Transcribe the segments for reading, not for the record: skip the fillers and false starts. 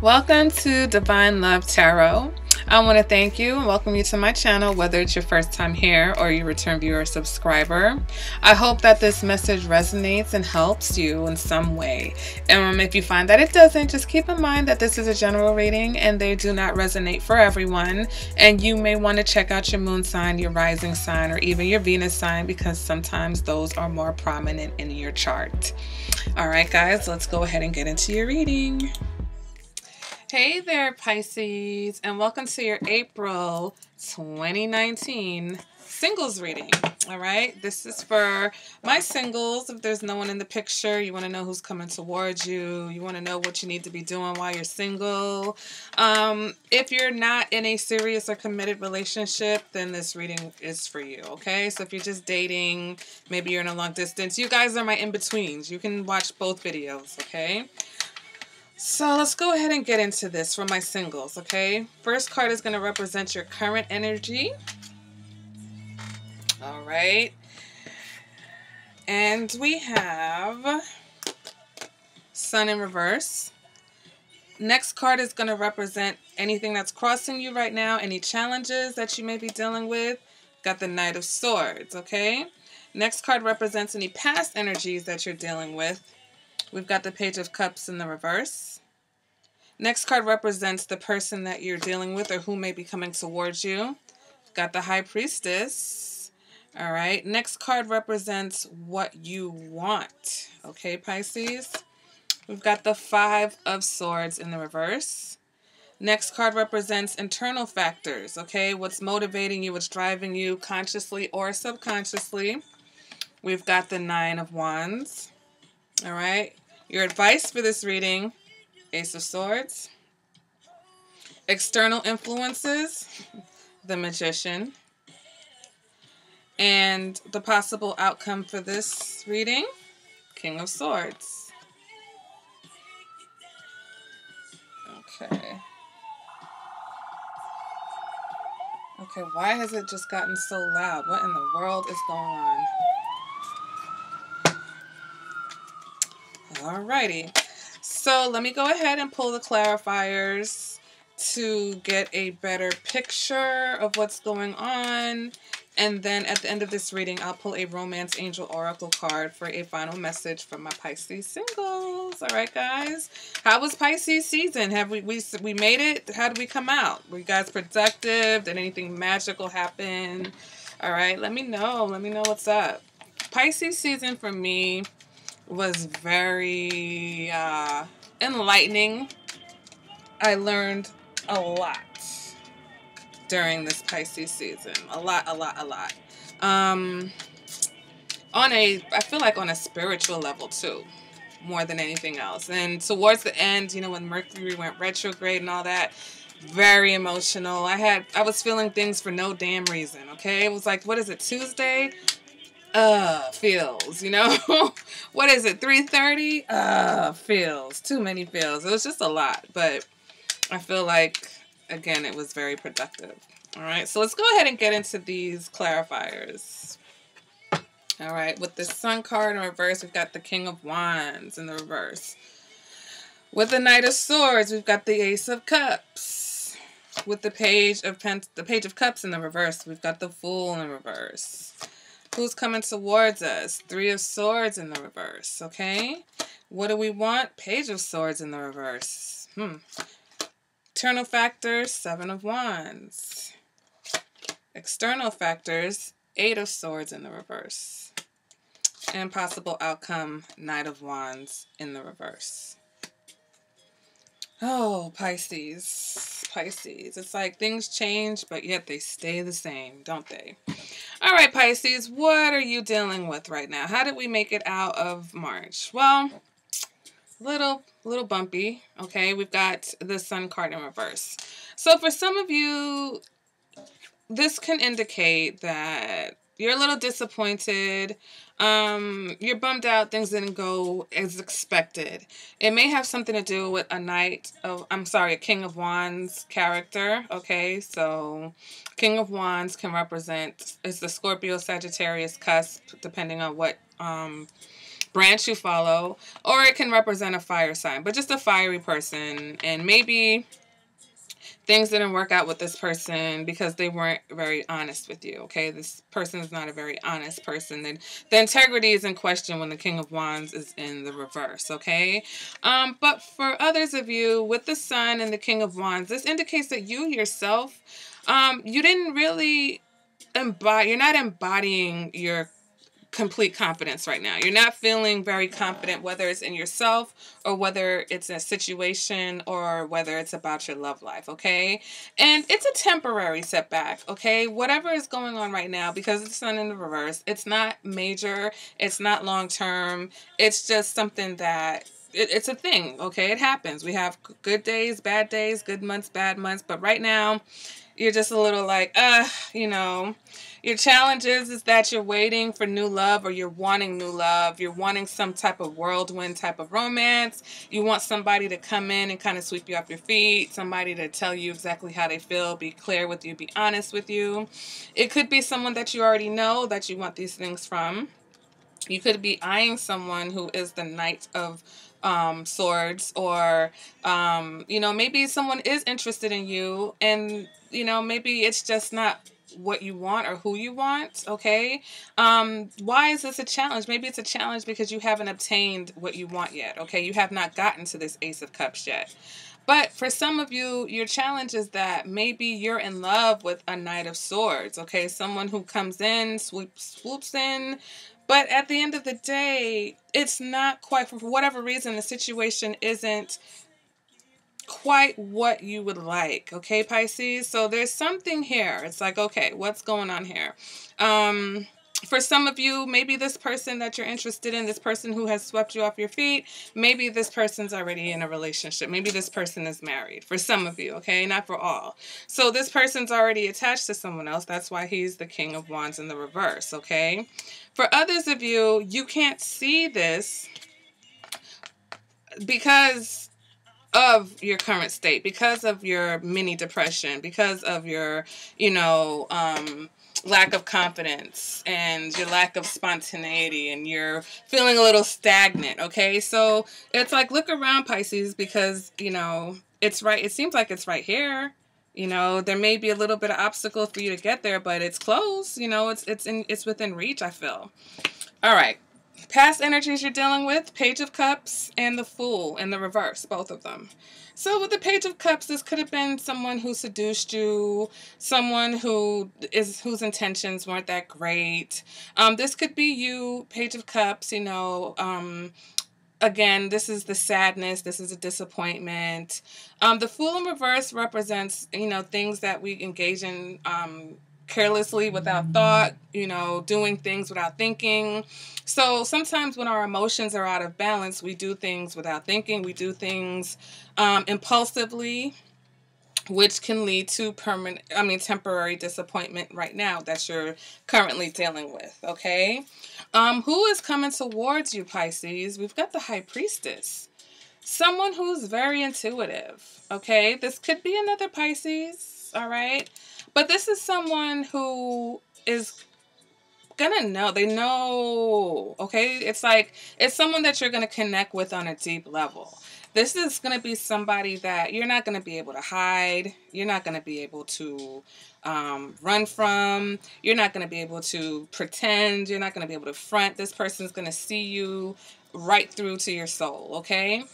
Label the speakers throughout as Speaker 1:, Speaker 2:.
Speaker 1: Welcome to Divine Love Tarot. I want to thank you and welcome you to my channel, whether it's your first time here or you return viewer or subscriber. I hope that this message resonates and helps you in some way. If you find that it doesn't, just keep in mind that this is a general reading and they do not resonate for everyone. And you may want to check out your moon sign, your rising sign, or even your Venus sign, because sometimes those are more prominent in your chart. All right, guys, let's go ahead and get into your reading. Hey there, Pisces, and welcome to your April 2019 singles reading. All right, this is for my singles. If there's no one in the picture, you want to know who's coming towards you. You want to know what you need to be doing while you're single. If you're not in a serious or committed relationship, then this reading is for you, okay? So if you're just dating, maybe you're in a long distance, you guys are my in-betweens. You can watch both videos, okay? So let's go ahead and get into this for my singles, okay? First card is going to represent your current energy. All right. And we have Sun in reverse. Next card is going to represent anything that's crossing you right now, any challenges that you may be dealing with. Got the Knight of Swords, okay? Next card represents any past energies that you're dealing with. We've got the Page of Cups in the reverse. Next card represents the person that you're dealing with or who may be coming towards you. Got the High Priestess. All right. Next card represents what you want. Okay, Pisces. We've got the Five of Swords in the reverse. Next card represents internal factors. Okay, what's motivating you, what's driving you consciously or subconsciously. We've got the Nine of Wands. All right. Your advice for this reading: Ace of Swords. External influences, the Magician. And the possible outcome for this reading, King of Swords. Okay. Okay, why has it just gotten so loud? What in the world is going on? Alrighty. So let me go ahead and pull the clarifiers to get a better picture of what's going on. And then at the end of this reading, I'll pull a Romance Angel Oracle card for a final message from my Pisces singles. All right, guys. How was Pisces season? Have we made it? How did we come out? Were you guys productive? Did anything magical happen? All right, let me know. Let me know what's up. Pisces season for me was very enlightening. I learned a lot during this Pisces season. A lot. I feel like on a spiritual level too, more than anything else. And towards the end, you know, when Mercury went retrograde and all that, very emotional. I was feeling things for no damn reason, okay? It was like, what is it, Tuesday? Feels, you know? What is it, 3:30? Feels. Too many feels. It was just a lot, but I feel like, again, it was very productive. All right, so let's go ahead and get into these clarifiers. All right, with the Sun card in reverse, we've got the King of Wands in the reverse. With the Knight of Swords, we've got the Ace of Cups. With the Page of Cups in the reverse, we've got the Fool in reverse. Who's coming towards us? Three of Swords in the reverse, okay? What do we want? Page of Swords in the reverse. Internal factors, Seven of Wands. External factors, Eight of Swords in the reverse. And possible outcome, Knight of Wands in the reverse. Oh, Pisces. Pisces. It's like things change, but yet they stay the same, don't they? All right, Pisces, what are you dealing with right now? How did we make it out of March? Well, little bumpy, okay? We've got the Sun card in reverse. So for some of you, this can indicate that you're a little disappointed. You're bummed out. Things didn't go as expected. It may have something to do with a King of Wands character. Okay, so King of Wands can represent, it's the Scorpio Sagittarius cusp, depending on what branch you follow, or it can represent a fire sign, but just a fiery person. And maybe things didn't work out with this person because they weren't very honest with you, okay? This person is not a very honest person. The integrity is in question when the King of Wands is in the reverse, okay? But for others of you, with the Sun and the King of Wands, this indicates that you yourself, you didn't really you're not embodying your complete confidence right now. You're not feeling very confident, whether it's in yourself or whether it's a situation or whether it's about your love life, okay? And it's a temporary setback, okay? Whatever is going on right now, because it's Sun in the reverse, it's not major, it's not long term, it's just something that it's a thing, okay? It happens. We have good days, good months, bad months, but right now you're just a little like, you know. Your challenge is that you're waiting for new love, or you're wanting new love. You're wanting some type of whirlwind type of romance. You want somebody to come in and kind of sweep you off your feet, somebody to tell you exactly how they feel, be clear with you, be honest with you. It could be someone that you already know that you want these things from. You could be eyeing someone who is the Knight of Swords, or, you know, maybe someone is interested in you, and, you know, maybe it's just not what you want or who you want, okay? Why is this a challenge? Maybe it's a challenge because you haven't obtained what you want yet, okay? You have not gotten to this Ace of Cups yet. But for some of you, your challenge is that maybe you're in love with a Knight of Swords, okay? Someone who comes in, swoops in, but at the end of the day, it's not quite, for whatever reason, the situation isn't quite what you would like, okay, Pisces? So there's something here. It's like, okay, what's going on here? For some of you, maybe this person that you're interested in, this person who has swept you off your feet, maybe this person's already in a relationship. Maybe this person is married. For some of you, okay? Not for all. So this person's already attached to someone else. That's why he's the King of Wands in the reverse, okay? For others of you, you can't see this because of your current state, because of your mini depression, because of your, you know, lack of confidence and your lack of spontaneity, and you're feeling a little stagnant, okay? So it's like, look around, Pisces, because, you know, it's right. It seems like it's right here. You know, there may be a little bit of obstacle for you to get there, but it's close. You know, it's within reach, I feel. All right. Past energies you're dealing with, Page of Cups and the Fool in the reverse, both of them. So with the Page of Cups, this could have been someone who seduced you, someone whose intentions weren't that great. This could be you, Page of Cups, you know. Again, this is the sadness. This is a disappointment. The Fool in reverse represents, you know, things that we engage in carelessly, without thought, you know, doing things without thinking. So sometimes when our emotions are out of balance, we do things without thinking. We do things impulsively, which can lead to temporary disappointment right now that you're currently dealing with, okay? Who is coming towards you, Pisces? We've got the High Priestess. Someone who's very intuitive, okay? This could be another Pisces, all right? But this is someone who is gonna know. They know, okay? It's like, it's someone that you're gonna connect with on a deep level. This is gonna be somebody that you're not gonna be able to hide. You're not gonna be able to run from. You're not gonna be able to pretend. You're not gonna be able to front. This person's gonna see you right through to your soul, okay?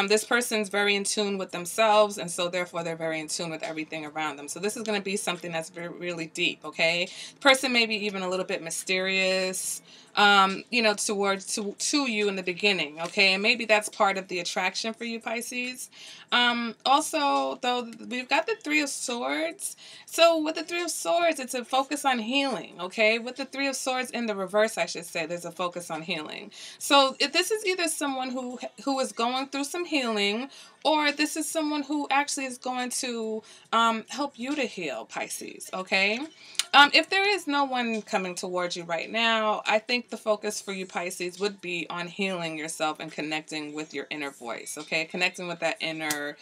Speaker 1: This person's very in tune with themselves, and so therefore they're very in tune with everything around them. So this is going to be something that's really deep, okay? Person may be even a little bit mysterious, you know, to you in the beginning, okay? And maybe that's part of the attraction for you, Pisces. Also, though, we've got the Three of Swords. So with the Three of Swords, it's a focus on healing, okay? With the Three of Swords in the reverse, I should say, there's a focus on healing. So if this is either someone who is going through some healing, or this is someone who actually is going to help you to heal, Pisces, okay? If there is no one coming towards you right now, I think the focus for you, Pisces, would be on healing yourself and connecting with your inner voice, okay? Connecting with that inner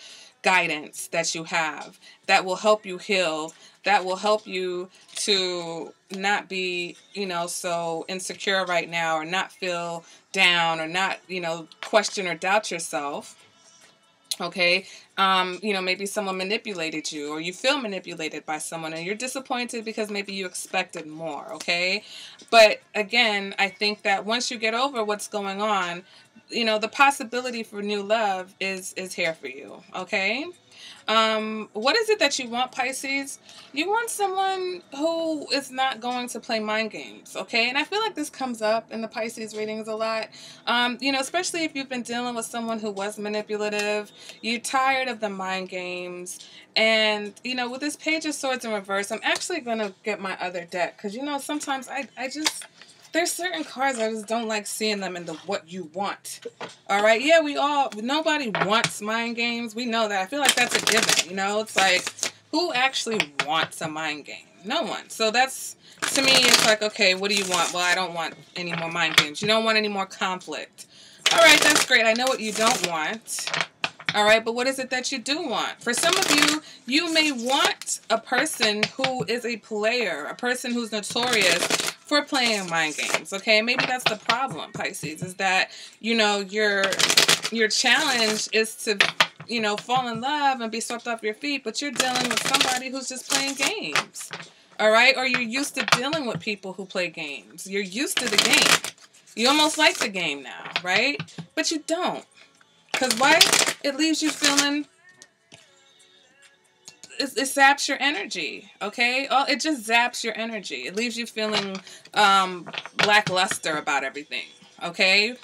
Speaker 1: guidance that you have that will help you heal, that will help you to not be, you know, so insecure right now, or not feel down, or not, you know, question or doubt yourself. Okay. You know, maybe someone manipulated you, or you feel manipulated by someone, and you're disappointed because maybe you expected more. Okay. But again, I think that once you get over what's going on, you know, the possibility for new love is here for you. Okay. What is it that you want, Pisces? You want someone who is not going to play mind games, okay? And I feel like this comes up in the Pisces readings a lot. You know, especially if you've been dealing with someone who was manipulative, you're tired of the mind games. And, you know, with this Page of Swords in reverse, I'm actually going to get my other deck, because, you know, sometimes I just... there's certain cards I just don't like seeing them in the what you want. All right. Yeah, nobody wants mind games. We know that. I feel like that's a given. You know, it's like, who actually wants a mind game? No one. So that's, to me, it's like, okay, what do you want? Well, I don't want any more mind games. You don't want any more conflict. All right, that's great. I know what you don't want. All right, but what is it that you do want? For some of you, you may want a person who is a player, a person who's notorious for playing mind games, okay? Maybe that's the problem, Pisces, is that, you know, your challenge is to, you know, fall in love and be swept off your feet, but you're dealing with somebody who's just playing games, all right? Or you're used to dealing with people who play games. You're used to the game. You almost like the game now, right? But you don't. Because why? It leaves you feeling, it zaps your energy, okay? It just zaps your energy. It leaves you feeling lackluster about everything, okay?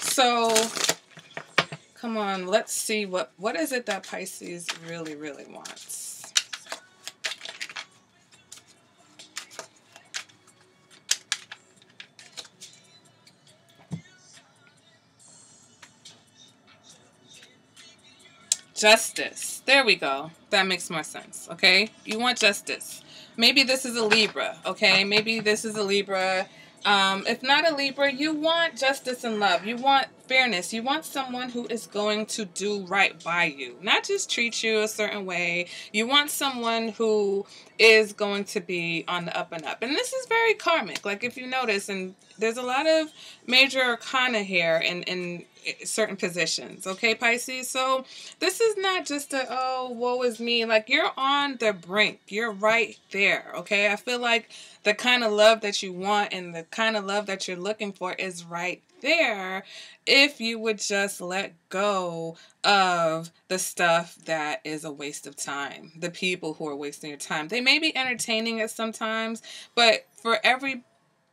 Speaker 1: So, come on, let's see what is it that Pisces really, really wants. Justice. There we go. That makes more sense, okay? You want justice. Maybe this is a Libra, okay? Maybe this is a Libra. If not a Libra, you want justice and love. You want fairness. You want someone who is going to do right by you, not just treat you a certain way. You want someone who is going to be on the up and up. And this is very karmic, like if you notice, and there's a lot of major arcana here in certain positions, okay, Pisces? So this is not just a, oh, woe is me. Like, you're on the brink. You're right there, okay? I feel like the kind of love that you want and the kind of love that you're looking for is right there if you would just let go of the stuff that is a waste of time. The people who are wasting your time. They may be entertaining it sometimes, but for every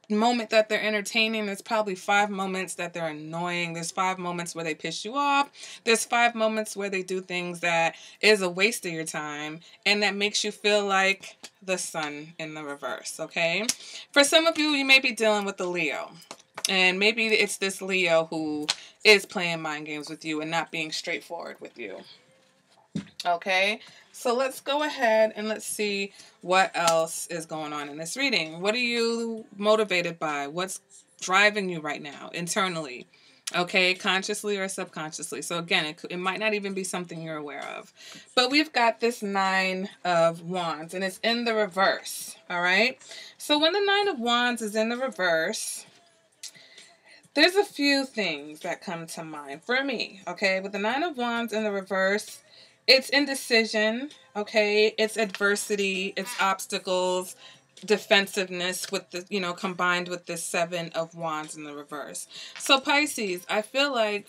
Speaker 1: moment that they're entertaining, there's probably 5 moments that they're annoying. There's 5 moments where they piss you off. There's 5 moments where they do things that is a waste of your time and that makes you feel like the sun in the reverse, okay? For some of you, you may be dealing with the Leo. And maybe it's this Leo who is playing mind games with you and not being straightforward with you. Okay, so let's go ahead and let's see what else is going on in this reading. What are you motivated by? What's driving you right now internally? Okay, consciously or subconsciously. So again, it might not even be something you're aware of. But we've got this 9 of Wands and it's in the reverse. All right, so when the 9 of Wands is in the reverse, there's a few things that come to mind for me. Okay, with the 9 of Wands in the reverse, it's indecision, okay? It's adversity, it's obstacles, defensiveness with the, you know, combined with the 7 of Wands in the reverse. So Pisces, I feel like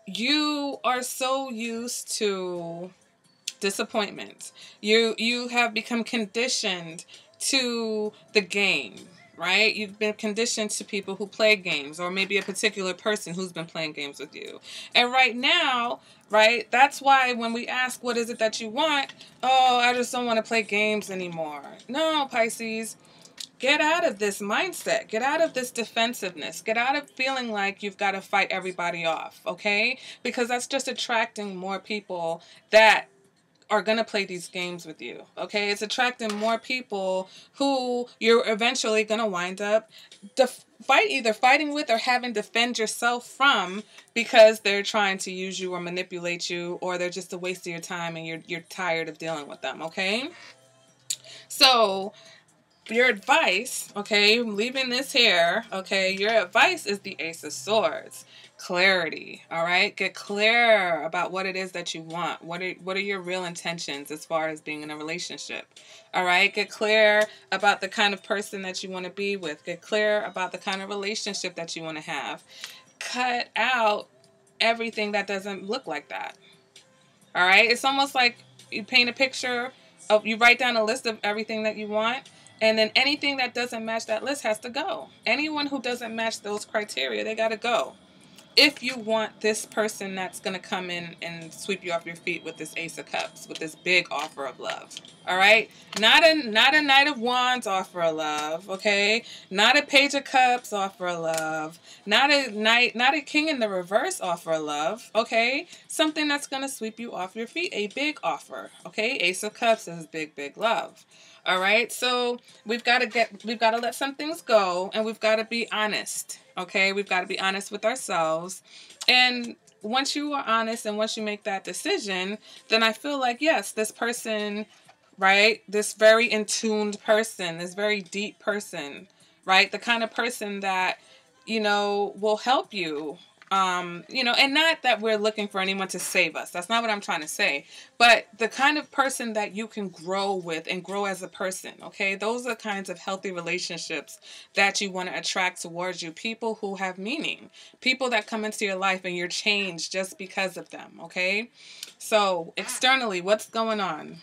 Speaker 1: you are so used to disappointment. You have become conditioned to the game. Right? You've been conditioned to people who play games, or maybe a particular person who's been playing games with you. And right now, right, that's why when we ask, what is it that you want? Oh, I just don't want to play games anymore. No, Pisces, get out of this mindset. Get out of this defensiveness. Get out of feeling like you've got to fight everybody off, okay? Because that's just attracting more people that are going to play these games with you. Okay, it's attracting more people who you're eventually going to wind up either fighting with or having to defend yourself from, because they're trying to use you or manipulate you, or they're just a waste of your time and you're tired of dealing with them. Okay, so your advice, okay, leaving this here, okay, your advice is the Ace of Swords. Clarity, all right? Get clear about what it is that you want. What are your real intentions as far as being in a relationship, all right? Get clear about the kind of person that you want to be with. Get clear about the kind of relationship that you want to have. Cut out everything that doesn't look like that, all right? It's almost like you paint a picture of, you write down a list of everything that you want, and then anything that doesn't match that list has to go. Anyone who doesn't match those criteria, they got to go. If you want this person that's going to come in and sweep you off your feet with this Ace of Cups, with this big offer of love. All right? Not a Knight of Wands offer of love, okay? Not a Page of Cups offer of love. Not a King in the Reverse offer of love, okay? Something that's going to sweep you off your feet, a big offer, okay? Ace of Cups is big, big love. All right, so we've got to let some things go, and we've got to be honest. Okay, we've got to be honest with ourselves. And once you are honest and once you make that decision, then I feel like, yes, this person, right, this very in-tuned person, this very deep person, right, the kind of person that, you know, will help you. You know, and not that we're looking for anyone to save us. That's not what I'm trying to say. But the kind of person that you can grow with and grow as a person, okay? Those are the kinds of healthy relationships that you want to attract towards you. People who have meaning. People that come into your life and you're changed just because of them, okay? So, externally, what's going on?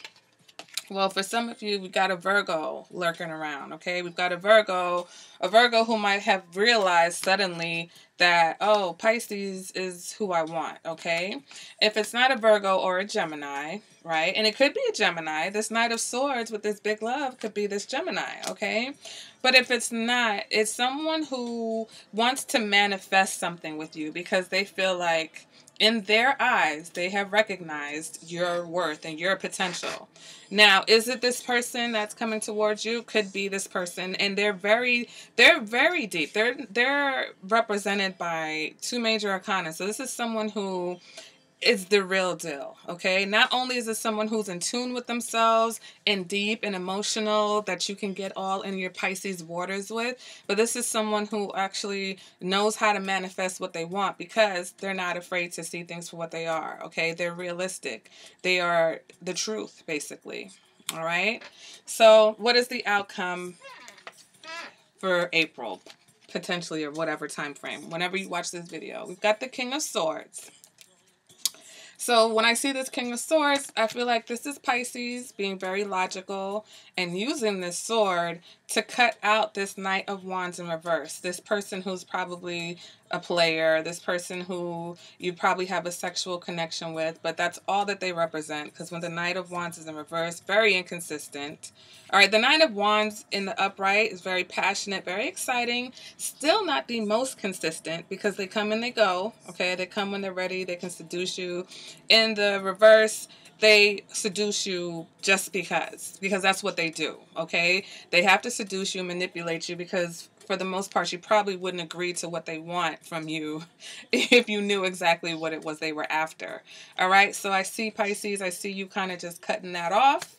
Speaker 1: Well, for some of you, we got a Virgo lurking around, okay? We've got a Virgo who might have realized suddenly that, oh, Pisces is who I want, okay? If it's not a Virgo or a Gemini, right? And it could be a Gemini. This Knight of Swords with this big love could be this Gemini, okay? But if it's not, it's someone who wants to manifest something with you because they feel like in their eyes, they have recognized your worth and your potential. Now, is it this person that's coming towards you? Could be this person, and they're very deep. They're represented by two major arcana. So this is someone who is the real deal, okay? Not only is it someone who's in tune with themselves and deep and emotional that you can get all in your Pisces waters with, but this is someone who actually knows how to manifest what they want because they're not afraid to see things for what they are, okay? They're realistic. They are the truth, basically, all right? So what is the outcome for April, potentially, or whatever time frame, whenever you watch this video? We've got the King of Swords. So when I see this King of Swords, I feel like this is Pisces being very logical and using this sword to cut out this Knight of Wands in reverse. This person who's probably a player, this person who you probably have a sexual connection with, but that's all that they represent, because when the Knight of Wands is in reverse, very inconsistent. All right, the Knight of Wands in the upright is very passionate, very exciting, still not the most consistent because they come and they go, okay? They come when they're ready, they can seduce you. In the reverse, they seduce you just because that's what they do, okay? They have to seduce you, manipulate you, because for the most part, you probably wouldn't agree to what they want from you if you knew exactly what it was they were after. All right, so I see Pisces, I see you kind of just cutting that off.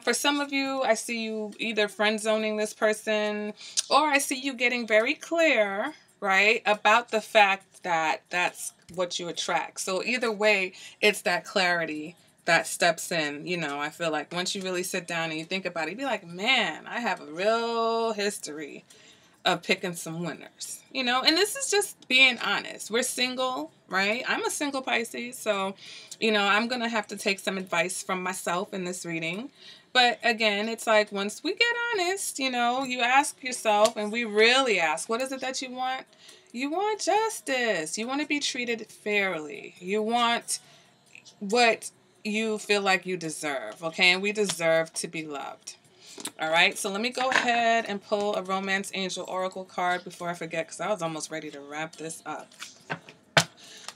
Speaker 1: For some of you, I see you either friend zoning this person, or I see you getting very clear, right, about the fact that that's what you attract. So either way, it's that clarity that steps in. You know, I feel like once you really sit down and you think about it, you'd be like, man, I have a real history of picking some winners, you know, and this is just being honest. We're single, right? I'm a single Pisces, so, you know, I'm going to have to take some advice from myself in this reading. But again, it's like once we get honest, you know, you ask yourself, and we really ask, what is it that you want? You want justice. You want to be treated fairly. You want what you feel like you deserve, okay? And we deserve to be loved. All right, so let me go ahead and pull a Romance Angel Oracle card before I forget, because I was almost ready to wrap this up.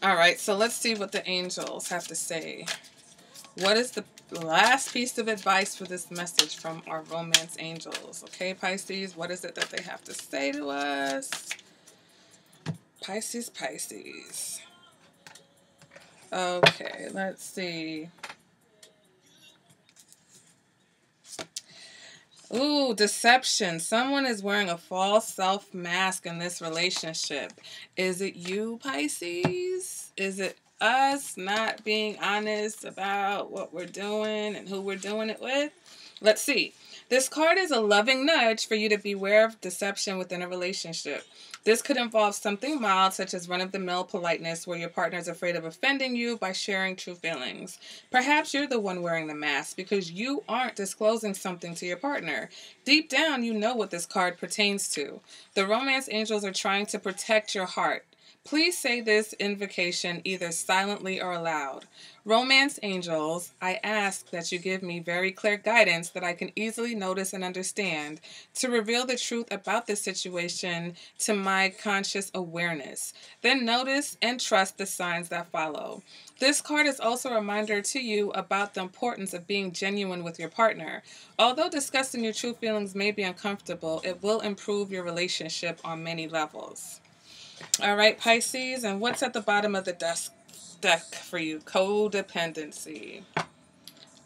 Speaker 1: All right, so let's see what the angels have to say. What is the last piece of advice for this message from our romance angels. Okay, Pisces, what is it that they have to say to us? Pisces, Pisces. Okay, let's see. Ooh, deception. Someone is wearing a false self mask in this relationship. Is it you, Pisces? Is it us not being honest about what we're doing and who we're doing it with? Let's see. This card is a loving nudge for you to beware of deception within a relationship. This could involve something mild, such as run-of-the-mill politeness, where your partner is afraid of offending you by sharing true feelings. Perhaps you're the one wearing the mask because you aren't disclosing something to your partner. Deep down, you know what this card pertains to. The romance angels are trying to protect your heart. Please say this invocation either silently or aloud. Romance angels, I ask that you give me very clear guidance that I can easily notice and understand to reveal the truth about this situation to my conscious awareness. Then notice and trust the signs that follow. This card is also a reminder to you about the importance of being genuine with your partner. Although discussing your true feelings may be uncomfortable, it will improve your relationship on many levels. All right, Pisces, and what's at the bottom of the deck for you? Codependency.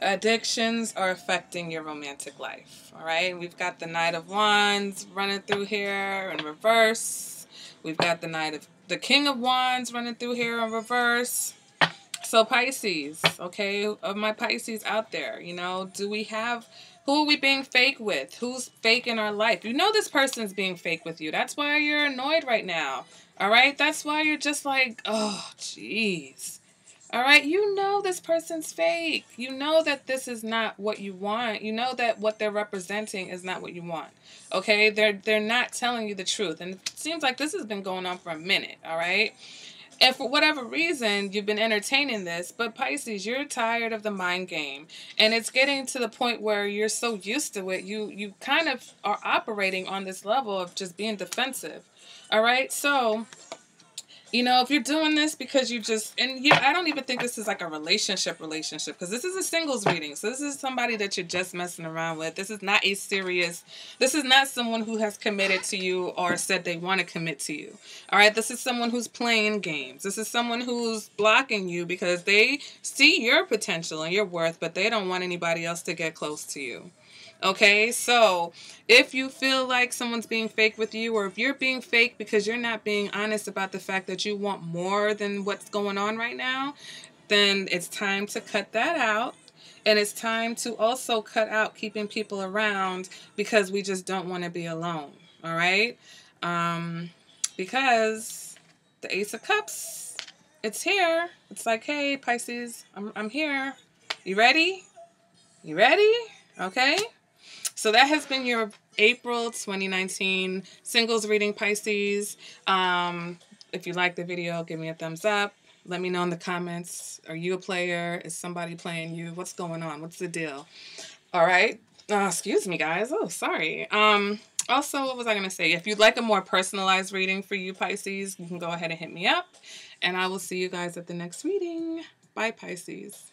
Speaker 1: Addictions are affecting your romantic life. All right, we've got the Knight of Wands running through here in reverse. We've got the King of Wands running through here in reverse. So Pisces, okay, of my Pisces out there, you know, who are we being fake with? Who's fake in our life? You know this person's being fake with you. That's why you're annoyed right now. All right? That's why you're just like, oh, jeez. All right? You know this person's fake. You know that this is not what you want. You know that what they're representing is not what you want. Okay? They're not telling you the truth. And it seems like this has been going on for a minute. All right? And for whatever reason, you've been entertaining this, but Pisces, you're tired of the mind game. And it's getting to the point where you're so used to it, you kind of are operating on this level of just being defensive. All right? So, you know, if you're doing this because I don't even think this is like a relationship, because this is a singles reading. So this is somebody that you're just messing around with. This is not this is not someone who has committed to you or said they want to commit to you. All right. This is someone who's playing games. This is someone who's blocking you because they see your potential and your worth, but they don't want anybody else to get close to you. Okay, so if you feel like someone's being fake with you, or if you're being fake because you're not being honest about the fact that you want more than what's going on right now, then it's time to cut that out. And it's time to also cut out keeping people around because we just don't want to be alone. All right? Because the Ace of Cups, it's here. It's like, hey, Pisces, I'm here. You ready? You ready? Okay. So that has been your April 2019 singles reading, Pisces. If you like the video, give me a thumbs up. Let me know in the comments. Are you a player? Is somebody playing you? What's going on? What's the deal? All right. Excuse me, guys. Oh, sorry. Also, what was I going to say? If you'd like a more personalized reading for you, Pisces, you can go ahead and hit me up. And I will see you guys at the next reading. Bye, Pisces.